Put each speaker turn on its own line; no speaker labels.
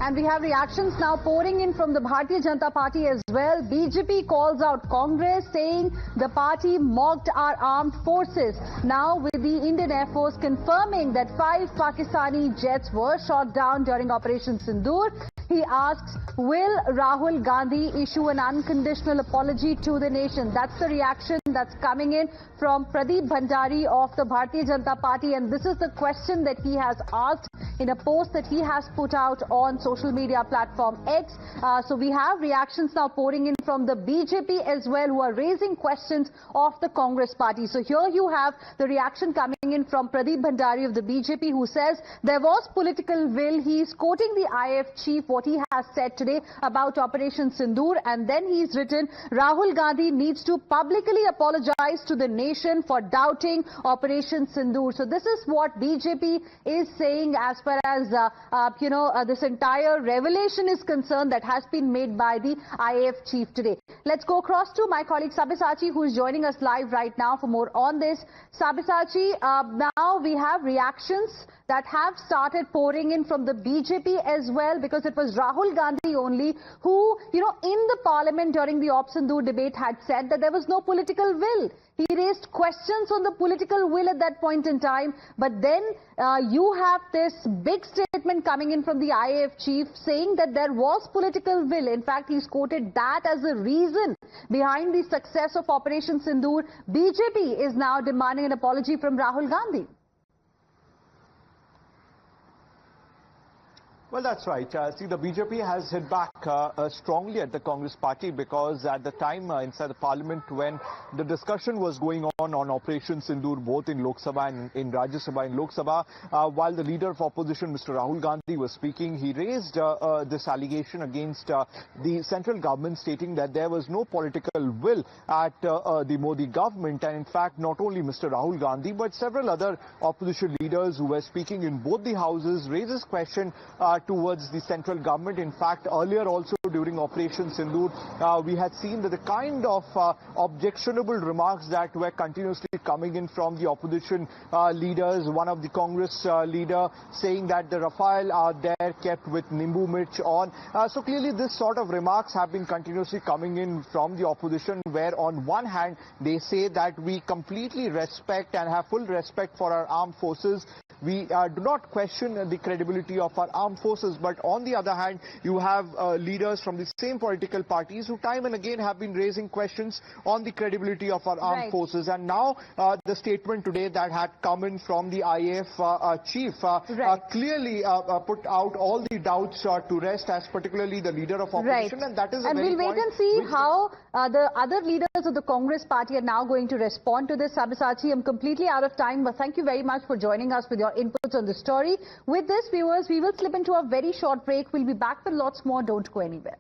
And we have reactions now pouring in from the Bharatiya Janata Party as well. BJP calls out Congress, saying the party mocked our armed forces. Now with the Indian Air Force confirming that 5 Pakistani jets were shot down during Operation Sindoor. He asks, will Rahul Gandhi issue an unconditional apology to the nation? That's the reaction that's coming in from Pradeep Bhandari of the Bharatiya Janata Party. And this is the question that he has asked in a post that he has put out on social media platform X. So we have reactions now pouring in from the BJP as well, who are raising questions of the Congress party. So here you have the reaction coming in from Pradeep Bhandari of the BJP, who says there was political will. He's quoting the IAF chief, what he has said today about Operation Sindoor, and then he's written, Rahul Gandhi needs to publicly apologize to the nation for doubting Operation Sindoor. So this is what BJP is saying as far as this entire revelation is concerned that has been made by the IAF chief today. Let's go across to my colleague Sabyasachi, who is joining us live right now for more on this. Sabyasachi, now we have reactions that have started pouring in from the BJP as well, because it was Rahul Gandhi only who, in the parliament during the Op Sindoor debate had said that there was no political will. He raised questions on the political will at that point in time. But then you have this big statement coming in from the IAF chief saying that there was political will. In fact, he's quoted that as a reason behind the success of Operation Sindoor. BJP is now demanding an apology from Rahul Gandhi.
Well, that's right. See, the BJP has hit back strongly at the Congress party, because at the time inside the parliament, when the discussion was going on Operation Sindoor, both in Lok Sabha and in Rajya Sabha, in Lok Sabha, while the leader of opposition, Mr. Rahul Gandhi, was speaking, he raised this allegation against the central government, stating that there was no political will at the Modi government. And in fact, not only Mr. Rahul Gandhi, but several other opposition leaders who were speaking in both the houses raises question towards the central government. In fact, earlier also during Operation Sindoor, we had seen that the kind of objectionable remarks that were continuously coming in from the opposition leaders. One of the Congress leader saying that the Rafale are there kept with Nimbu Mirch on. So clearly this sort of remarks have been continuously coming in from the opposition, where on one hand they say that we completely respect and have full respect for our armed forces. We do not question the credibility of our armed forces, but on the other hand, you have leaders from the same political parties who time and again have been raising questions on the credibility of our armed forces. And now the statement today that had come in from the IAF chief clearly put out all the doubts to rest, as particularly the leader of opposition. And that is a very
we'll wait and see how the other leaders of the Congress party are now going to respond to this. Sabyasachi, I'm completely out of time, but thank you very much for joining us with your inputs on the story. With this, viewers, we will slip into a very short break. We'll be back with lots more. Don't go anywhere.